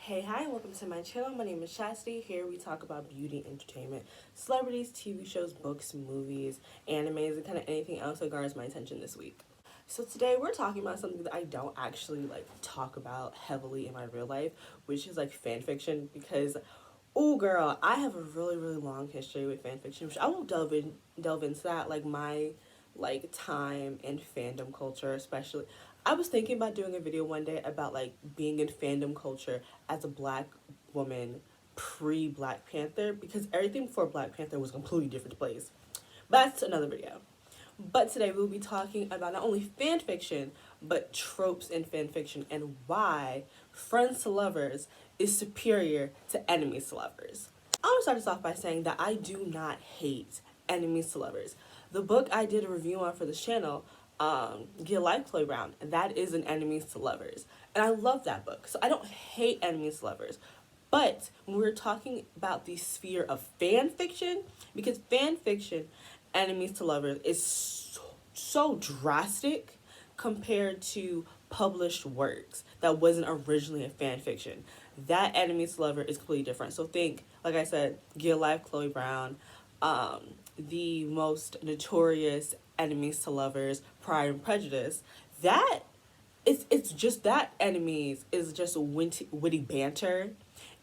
Hey, hi, and welcome to my channel. My name is Chastity. Here we talk about beauty, entertainment, celebrities, TV shows, books, movies, animes, and kind of anything else that garners my attention this week. So today we're talking about something that I don't actually talk about heavily in my real life, which is fan fiction because oh girl, I have a really long history with fan fiction, which I will delve into that my time in fandom culture, especially. I was thinking about doing a video one day about being in fandom culture as a black woman pre Black Panther, because everything before Black Panther was a completely different place. But that's another video. But today we'll be talking about not only fan fiction, but tropes in fan fiction and why friends to lovers is superior to enemies to lovers. I want to start this off by saying that I do not hate enemies to lovers. The book I did a review on for this channel, Get Life Playground, that is an enemies to lovers. And I love that book. So I don't hate enemies to lovers. But when we're talking about the sphere of fan fiction, because fan fiction, enemies to lovers, is so drastic compared to published works that wasn't originally a fan fiction. That enemies to lover is completely different. So think, like I said, Get Life, Chloe Brown, the most notorious enemies to lovers, Pride and Prejudice. That it's just that enemies is just witty banter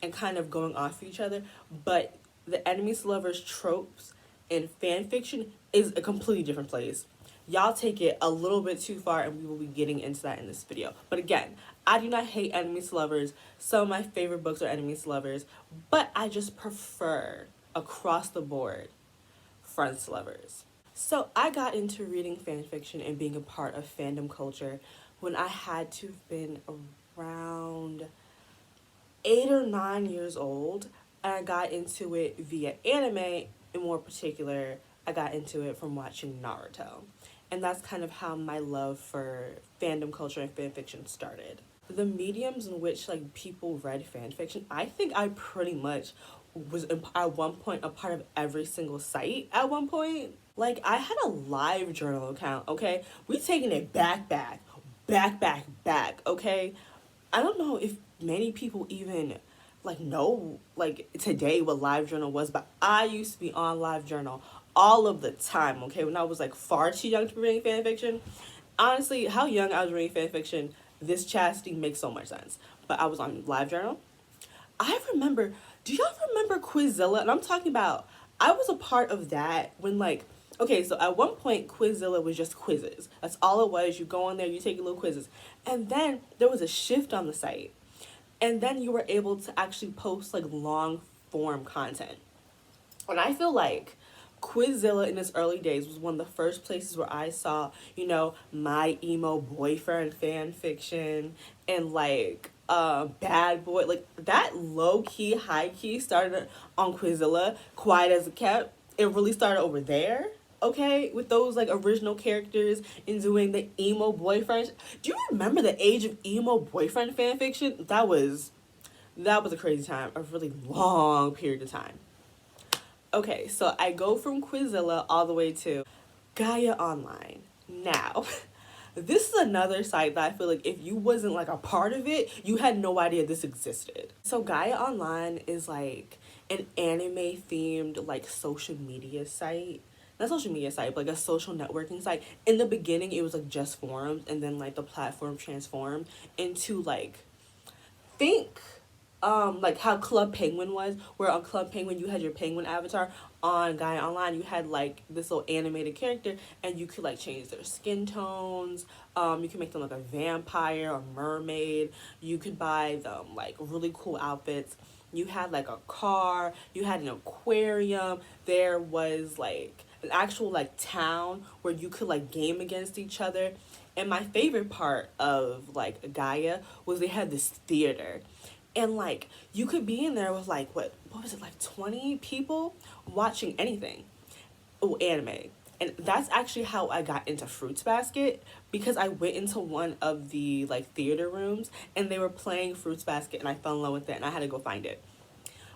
and kind of going off each other, but the enemies to lovers tropes in fan fiction is a completely different place. Y'all take it a little bit too far, and we will be getting into that in this video. But again, I do not hate enemies to lovers. Some of my favorite books are enemies to lovers, but I just prefer, across the board, friends to lovers. So I got into reading fan fiction and being a part of fandom culture when I had to have been around 8 or 9 years old. And I got into it via anime. In more particular, I got into it from watching Naruto. And that's kind of how my love for fandom culture and fan fiction started. The mediums in which people read fan fiction, I think I pretty much was at one point a part of every single site at one point. I had a live journal account, okay? We taking it back, okay? I don't know if many people even know today what LiveJournal was, but I used to be on LiveJournal all of the time, okay, when I was far too young to be reading fan fiction. Honestly, how young I was reading fan fiction, this Chastity makes so much sense. But I was on LiveJournal. I remember, do y'all remember Quizilla? And I'm talking about, I was a part of that when okay, so at one point Quizilla was just quizzes. That's all it was. You go on there, you take your little quizzes. And then there was a shift on the site. And then you were able to actually post long form content. And I feel like Quizilla in its early days was one of the first places where I saw, my emo boyfriend fan fiction and bad boy, that low key, high key started on Quizilla, Quiet as it kept. It really started over there. Okay, with those original characters and doing the emo boyfriend. Do you remember the age of emo boyfriend fan fiction? That was a crazy time, a really long period of time. Okay, so I go from Quizilla all the way to Gaia Online. Now, this is another site that I feel if you wasn't a part of it, you had no idea this existed. So Gaia Online is an anime themed social media site. Not social media site, but a social networking site. In the beginning, it was just forums, and then the platform transformed into think how Club Penguin was, where on Club Penguin you had your penguin avatar. On Gaia Online you had this little animated character, and you could change their skin tones. You could make them a vampire or mermaid. You could buy them really cool outfits. You had a car, you had an aquarium. There was an actual town where you could was against each other. And my favorite part of Gaia was they had this theater. And you could be in there with what was it, 20 people watching anything. Oh, anime. And that's actually how I got into Fruits Basket, because I went into one of the theater rooms and they were playing Fruits Basket, and I fell in love with it and I had to go find it.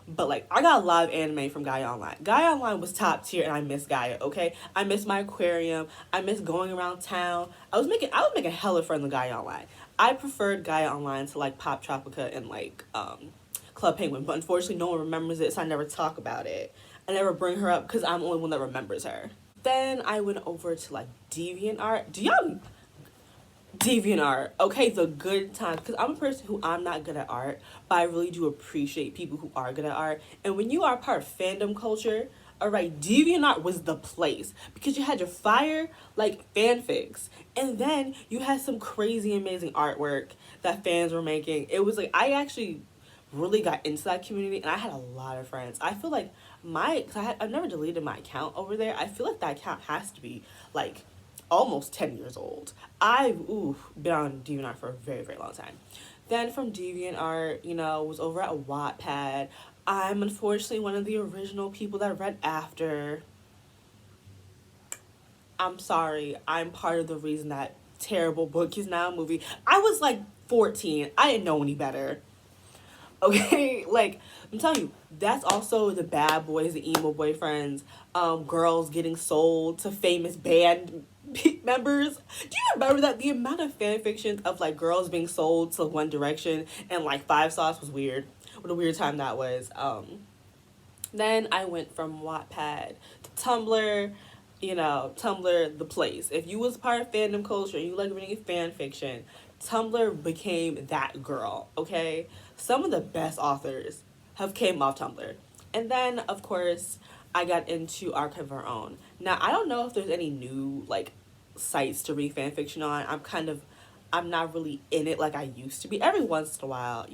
But I got a lot of anime from Gaia Online. Gaia Online was top tier, and I miss Gaia, okay? I miss my aquarium. I miss going around town. I was making hella friends with Gaia Online. I preferred Gaia Online to like Pop Tropica and like Club Penguin, but unfortunately no one remembers it, so I never talk about it. I never bring her up because I'm the only one that remembers her. Then I went over to like DeviantArt. Do y'all DeviantArt? Okay, the good times. Because I'm a person who I'm not good at art, but I really do appreciate people who are good at art. And when you are part of fandom culture, all right, DeviantArt was the place because you had your fire like fanfics, and then you had some crazy amazing artwork that fans were making. It was like I actually really got into that community, and I had a lot of friends. I feel like I've never deleted my account over there. I feel like that account has to be like almost 10 years old. I've been on DeviantArt for a very, very long time. Then from DeviantArt, was over at Wattpad. I'm unfortunately one of the original people that read After. I'm sorry. I'm part of the reason that terrible book is now a movie. I was like 14. I didn't know any better. Okay, like I'm telling you, that's also the bad boys, the emo boyfriends, girls getting sold to famous band members. Do you remember that the amount of fan fictions of like girls being sold to One Direction and like Five Sauce was weird? What a weird time that was. Then I went from Wattpad to Tumblr. Tumblr, the place. If you was part of fandom culture and you like reading fan fiction, Tumblr became that girl, okay? Some of the best authors have came off Tumblr. And then, of course, I got into Archive of Our Own. Now, I don't know if there's any new, like, sites to read fan fiction on. I'm not really in it like I used to be. Every once in a while,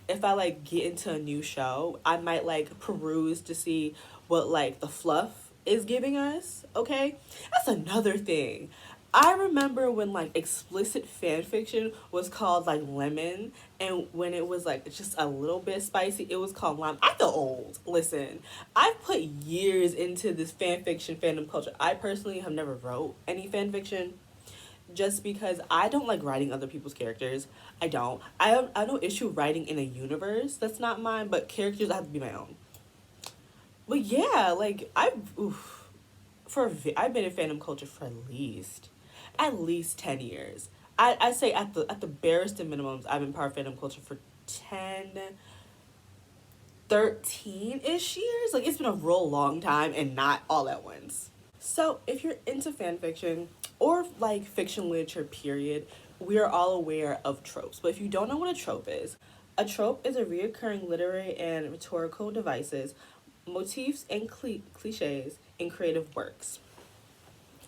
if I, like, get into a new show, I might, like, peruse to see what, like, the fluff is giving us, okay? That's another thing. I remember when like explicit fan fiction was called like lemon, and when it was like just a little bit spicy, it was called lime. I feel old. Listen, I've put years into this fan fiction fandom culture. I personally have never wrote any fan fiction just because I don't like writing other people's characters. I don't. I have no issue writing in a universe that's not mine, but characters have to be my own. But yeah, like I've been in fandom culture for at least 10 years. I say at the barest of minimums, I've been part of fandom culture for 10, 13-ish years. Like, it's been a real long time and not all at once. So, if you're into fan fiction or, like, fiction literature, period, we are all aware of tropes. But if you don't know what a trope is a reoccurring literary and rhetorical devices, motifs, and cliches in creative works.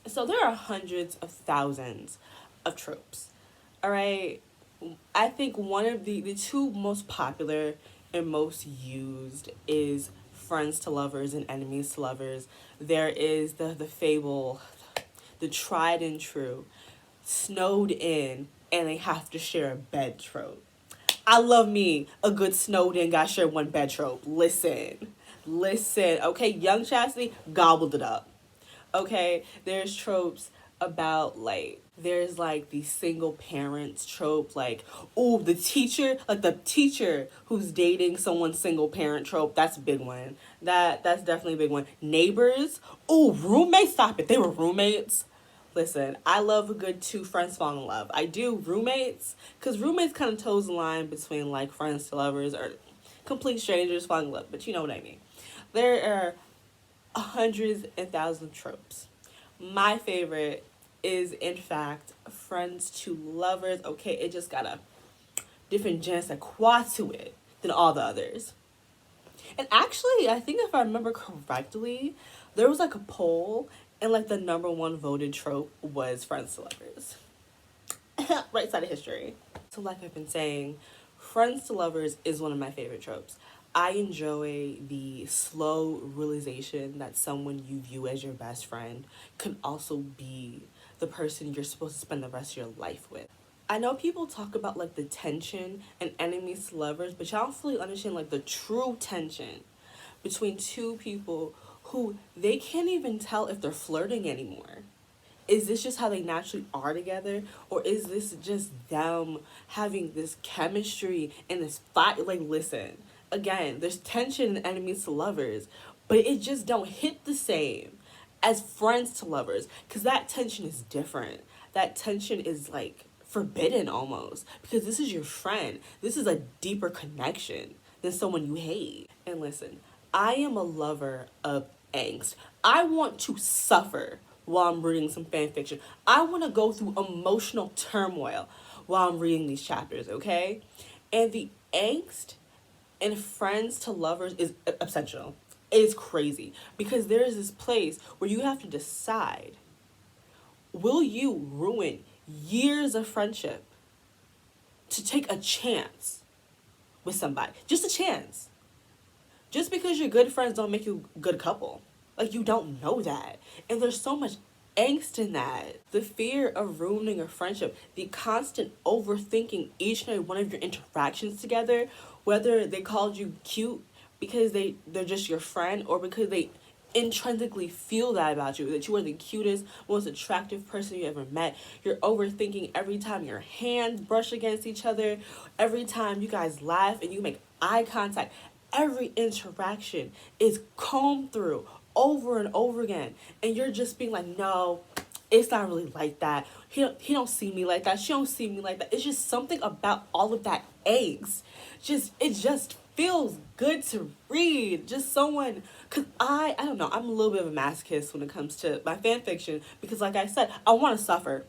So there are hundreds of thousands of tropes, all right? I think one of the two most popular and most used is friends to lovers and enemies to lovers. There is the fable, the tried and true, snowed in and they have to share a bed trope. I love me a good snowed in, gotta share one bed trope. Listen, okay? Young Chastity gobbled it up. Okay, there's tropes about like there's like the single parents trope, like the teacher who's dating someone's single parent trope. That's a big one. That's definitely a big one. Neighbors. Roommates. Stop it. They were roommates. Listen, I love a good two friends fall in love. I do roommates because roommates kind of toes the line between like friends to lovers or complete strangers falling in love. But you know what I mean. There are hundreds and thousands of tropes. My favorite is, in fact, friends to lovers. Okay, it just got a different je ne sais quoi to it than all the others. And actually, I think if I remember correctly, there was like a poll, and like the number one voted trope was friends to lovers. Right side of history. So like I've been saying, friends to lovers is one of my favorite tropes. I enjoy the slow realization that someone you view as your best friend could also be the person you're supposed to spend the rest of your life with. I know people talk about like the tension and enemies to lovers, but y'all don't fully understand like the true tension between two people who they can't even tell if they're flirting anymore. Is this just how they naturally are together? Or is this just them having this chemistry and this fight? Like, listen. Again, there's tension in enemies to lovers, but it just don't hit the same as friends to lovers because that tension is different. That tension is like forbidden almost, because this is your friend. This is a deeper connection than someone you hate. And listen, I am a lover of angst. I want to suffer while I'm reading some fan fiction. I want to go through emotional turmoil while I'm reading these chapters, okay? And the angst in friends to lovers is essential. It is crazy because there is this place where you have to decide, will you ruin years of friendship to take a chance with somebody? Just a chance. Just because you're good friends don't make you a good couple. Like, you don't know that. And there's so much angst in that. The fear of ruining a friendship, the constant overthinking each and every one of your interactions together, whether they called you cute because they're just your friend, or because they intrinsically feel that about you, that you are the cutest, most attractive person you ever met. You're overthinking every time your hands brush against each other, every time you guys laugh and you make eye contact. Every interaction is combed through over and over again, and you're just being like, no, it's not really like that. He don't see me like that. She don't see me like that. It's just something about all of that angst. It just feels good to read. Just someone, cause I don't know. I'm a little bit of a masochist when it comes to my fan fiction, because like I said, I want to suffer.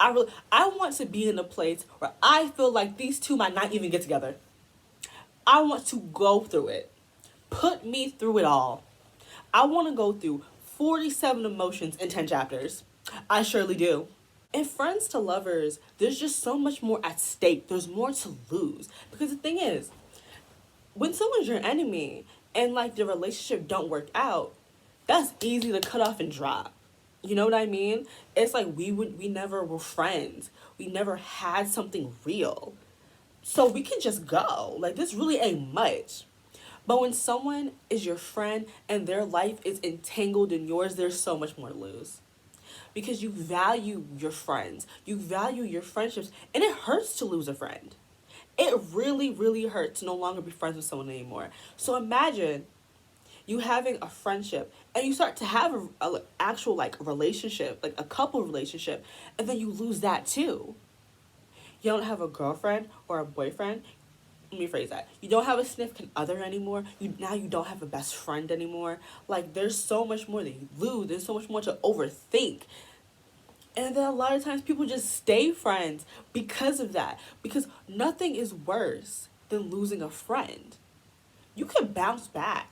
I want to be in a place where I feel like these two might not even get together. I want to go through it. Put me through it all. I want to go through 47 emotions in 10 chapters. I surely do. In friends to lovers, there's just so much more at stake. There's more to lose. Because the thing is, when someone's your enemy and like the relationship don't work out, that's easy to cut off and drop. You know what I mean? It's like we never were friends. We never had something real. So we can just go. Like, this really ain't much. But when someone is your friend and their life is entangled in yours, there's so much more to lose. Because you value your friends. You value your friendships. And it hurts to lose a friend. It really, really hurts to no longer be friends with someone anymore. So imagine you having a friendship and you start to have a actual like relationship, like a couple relationship, and then you lose that too. You don't have a girlfriend or a boyfriend. Let me phrase that. You don't have a significant other anymore. Now you don't have a best friend anymore. Like, there's so much more that you lose. There's so much more to overthink. And then a lot of times people just stay friends because of that. Because nothing is worse than losing a friend. You can bounce back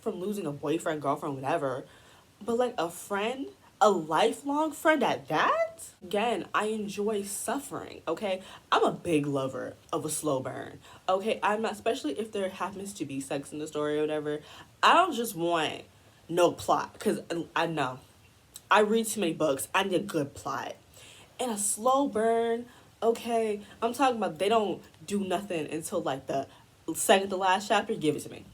from losing a boyfriend, girlfriend, whatever. But like a friend, a lifelong friend at that? Again, I enjoy suffering, okay? I'm a big lover of a slow burn, okay? I'm not, especially if there happens to be sex in the story or whatever. I don't just want no plot, because I know. I read too many books. I need a good plot. And a slow burn, okay? I'm talking about they don't do nothing until like the second to last chapter. Give it to me.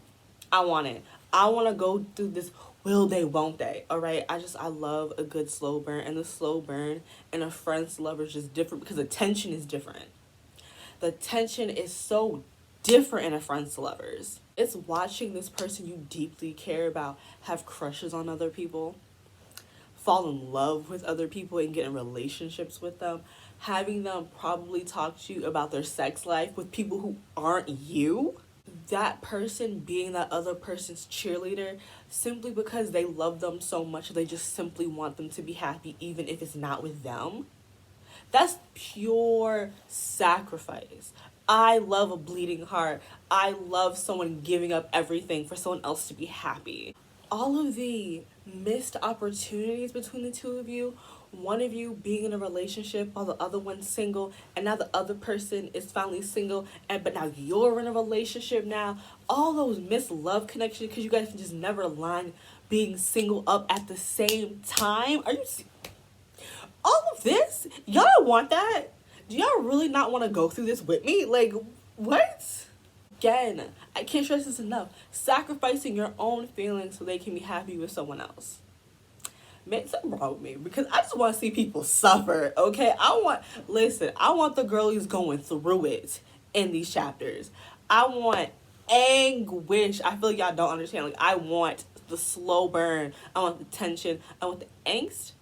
I want it. I want to go through this will they, won't they, all right? I love a good slow burn, and the slow burn and a friend's lover is just different because the tension is different. The tension is so different in a friend's to lovers. It's watching this person you deeply care about have crushes on other people, fall in love with other people and get in relationships with them, having them probably talk to you about their sex life with people who aren't you. That person being that other person's cheerleader simply because they love them so much, they just simply want them to be happy even if it's not with them. That's pure sacrifice. I love a bleeding heart. I love someone giving up everything for someone else to be happy. All of the missed opportunities between the two of you, one of you being in a relationship while the other one's single, and now the other person is finally single, but now you're in a relationship now. All those missed love connections because you guys can just never align being single up at the same time. Are you all of this? Y'all want that? Do y'all really not want to go through this with me? Like, what? Again, I can't stress this enough. Sacrificing your own feelings so they can be happy with someone else. Man, something wrong with me because I just want to see people suffer, okay? I want the girlies going through it in these chapters. I want anguish. I feel like y'all don't understand. Like, I want the slow burn. I want the tension. I want the angst.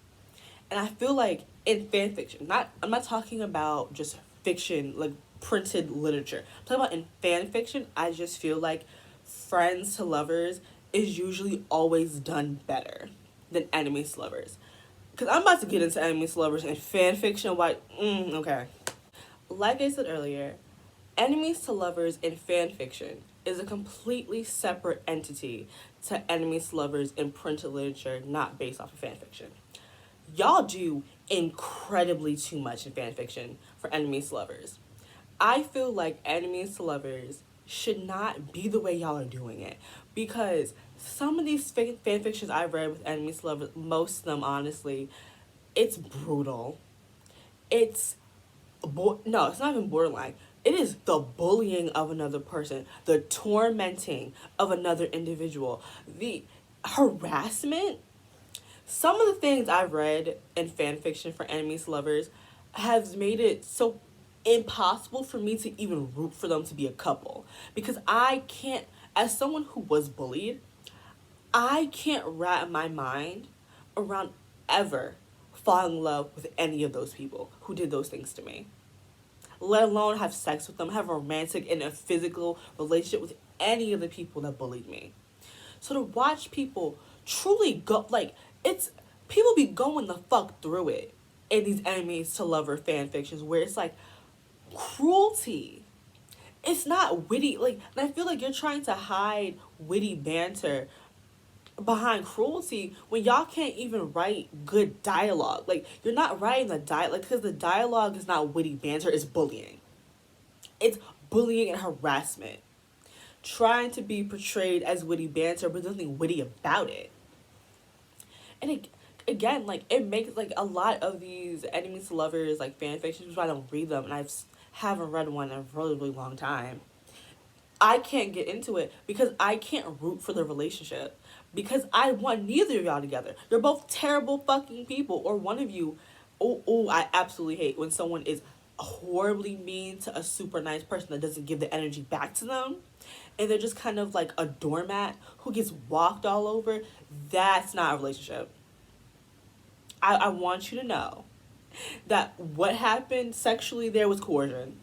And I feel like in fan fiction, I'm not talking about just fiction, like printed literature. I'm talking about in fan fiction, I just feel like friends to lovers is usually always done better than enemies to lovers. Because I'm about to get into enemies to lovers and fan fiction. Okay. Like I said earlier, enemies to lovers in fan fiction is a completely separate entity to enemies to lovers in printed literature, not based off of fan fiction. Y'all do incredibly too much in fan fiction for enemies to lovers. I feel like enemies to lovers should not be the way y'all are doing it, because some of these fan fictions I've read with enemies to lovers, most of them honestly, it's brutal. It's no, it's not even borderline. It is the bullying of another person, the tormenting of another individual, the harassment. Some of the things I've read in fan fiction for enemies to lovers has made it so impossible for me to even root for them to be a couple, because I can't, as someone who was bullied, I can't wrap my mind around ever falling in love with any of those people who did those things to me, let alone have sex with them, have a romantic and a physical relationship with any of the people that bullied me. So to watch people truly go, like, it's, people be going the fuck through it in these enemies to lover fan fictions where it's like cruelty. It's not witty, like, and I feel like you're trying to hide witty banter behind cruelty when y'all can't even write good dialogue. Like, you're not writing the dialogue because the dialogue is not witty banter, it's bullying. It's bullying and harassment. Trying to be portrayed as witty banter, but there's nothing witty about it. And again, like, it makes, like, a lot of these enemies to lovers, like, fan fictions, which I don't read them, and I haven't read one in a really, really long time. I can't get into it because I can't root for the relationship, because I want neither of y'all together. You're both terrible fucking people, or one of you, I absolutely hate when someone is horribly mean to a super nice person that doesn't give the energy back to them, and they're just kind of like a doormat who gets walked all over. That's not a relationship. I want you to know that what happened sexually there was coercion.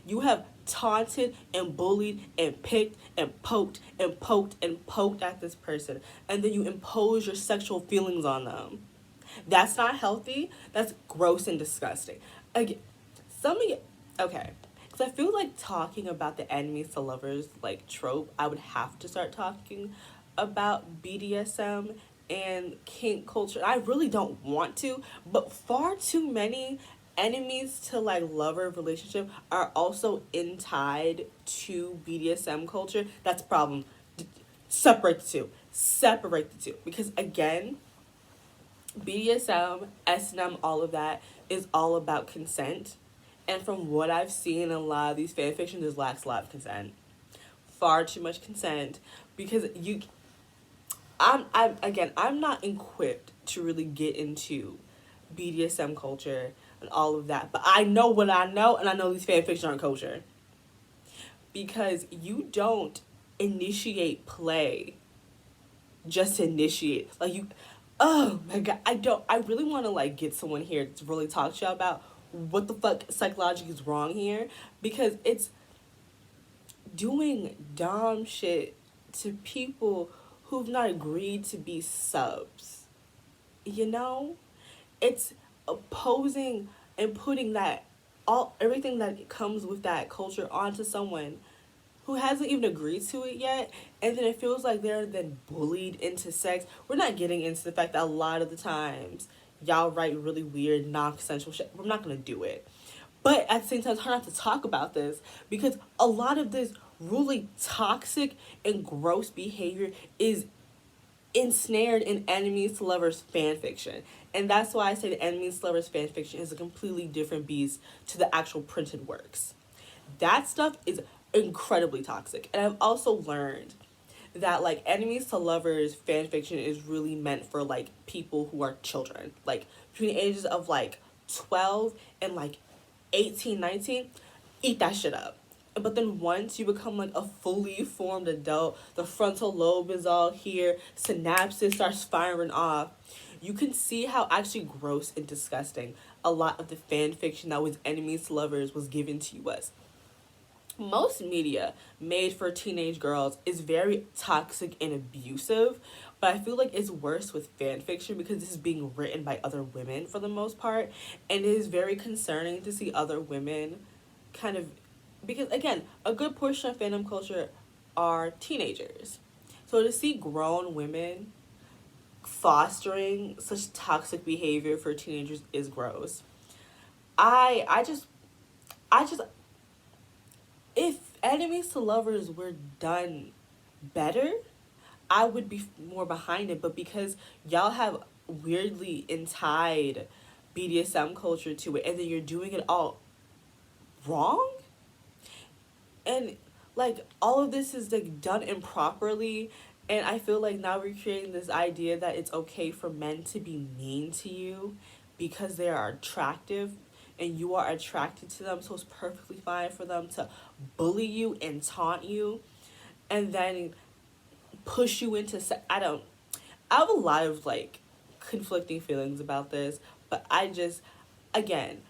You have taunted and bullied and picked and poked and poked and poked at this person, and then you impose your sexual feelings on them. That's not healthy. That's gross and disgusting. Again, okay, because I feel like talking about the enemies to lovers, like, trope, I would have to start talking about BDSM and kink culture. I really don't want to, but far too many enemies to, like, lover relationship are also tied to BDSM culture. That's a problem. Separate the two, because again, BDSM, S&M, all of that is all about consent, and from what I've seen in a lot of these fan fictions, there's lacks a lot of consent, far too much consent, because I'm not equipped to really get into BDSM culture and all of that, but I know what I know, and I know these fan fictions aren't kosher, because you don't initiate play just to initiate. Like, you, oh my god, I really want to, like, get someone here to really talk to you about what the fuck psychologically is wrong here, because it's doing dumb shit to people who've not agreed to be subs. You know? It's opposing and putting that, everything that comes with that culture onto someone who hasn't even agreed to it yet, and then it feels like they're then bullied into sex. We're not getting into the fact that a lot of the times y'all write really weird, non-consensual shit. We're not gonna do it. But at the same time, it's hard not to talk about this, because a lot of this really toxic and gross behavior is ensnared in enemies to lovers fan fiction. And that's why I say the enemies to lovers fan fiction is a completely different beast to the actual printed works. That stuff is incredibly toxic. And I've also learned that, like, enemies to lovers fan fiction is really meant for, like, people who are children, like between the ages of, like, 12 and, like, 18, 19. Eat that shit up. But then once you become, like, a fully formed adult, the frontal lobe is all here, synapses starts firing off, you can see how actually gross and disgusting a lot of the fan fiction that was enemies to lovers was given to us. Most media made for teenage girls is very toxic and abusive, but I feel like it's worse with fan fiction because this is being written by other women for the most part, and it is very concerning to see other women kind of, because again, a good portion of fandom culture are teenagers. So to see grown women fostering such toxic behavior for teenagers is gross. I just if enemies to lovers were done better, I would be more behind it. But because y'all have weirdly tied BDSM culture to it, and then you're doing it all wrong, and like all of this is like done improperly, and I feel like now we're creating this idea that it's okay for men to be mean to you because they are attractive and you are attracted to them, so it's perfectly fine for them to bully you and taunt you and then push you into I have a lot of like conflicting feelings about this, but again,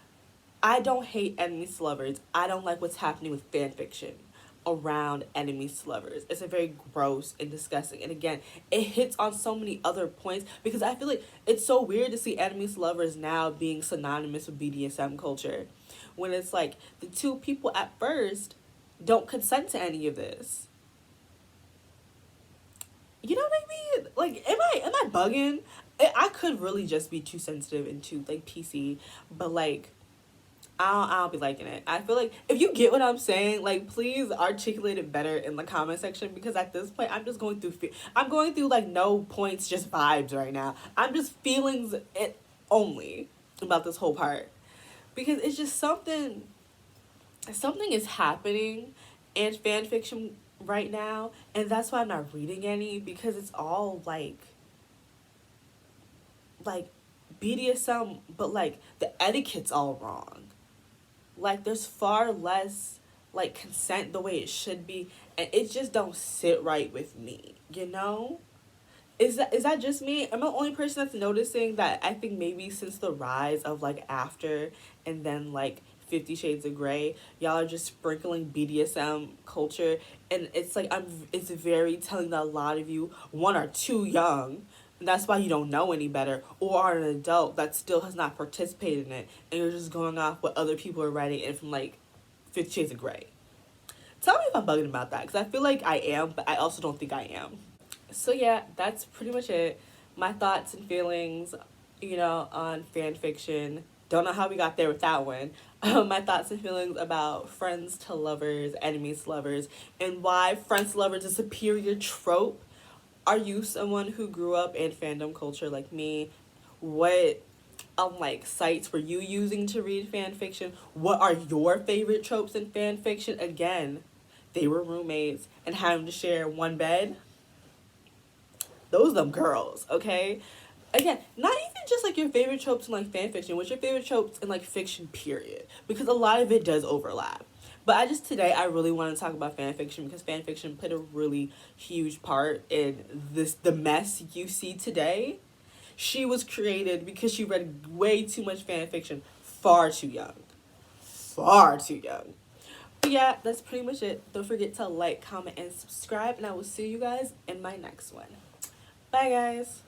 I don't hate enemies to lovers. I don't like what's happening with fan fiction around enemies to lovers. It's a very gross and disgusting. And again, it hits on so many other points because I feel like it's so weird to see enemies to lovers now being synonymous with BDSM culture, when it's like the two people at first don't consent to any of this. You know what I mean? Like, am I bugging? I could really just be too sensitive and too like PC, but like I'll be liking it. I feel like if you get what I'm saying, like please articulate it better in the comment section, because at this point I'm just going through I'm going through like no points, just vibes right now. I'm just feelings it only about this whole part, because it's just something is happening in fan fiction right now, and that's why I'm not reading any, because it's all like BDSM, but like the etiquette's all wrong. Like there's far less like consent the way it should be, and it just don't sit right with me, you know? Is that just me? Am I the only person that's noticing that? I think maybe since the rise of like After and then like 50 Shades of Grey, y'all are just sprinkling BDSM culture, and it's like it's very telling that a lot of you, one, are too young, and that's why you don't know any better, or are an adult that still has not participated in it, and you're just going off what other people are writing in from like 50 Shades of Grey. Tell me if I'm bugging about that, because I feel like I am, but I also don't think I am. So yeah, that's pretty much it. My thoughts and feelings, on fan fiction. Don't know how we got there with that one. My thoughts and feelings about friends to lovers, enemies to lovers, and why friends to lovers is a superior trope. Are you someone who grew up in fandom culture like me? What like sites were you using to read fan fiction? What are your favorite tropes in fan fiction? Again, they were roommates and having to share one bed. Those them girls, okay? Again, not even just like your favorite tropes in like fan fiction. What's your favorite tropes in like fiction, period? Because a lot of it does overlap. But today I really want to talk about fan fiction, because fan fiction played a really huge part in the mess you see today. She was created because she read way too much fan fiction far too young. Far too young. But yeah, that's pretty much it. Don't forget to like, comment, and subscribe, and I will see you guys in my next one. Bye, guys.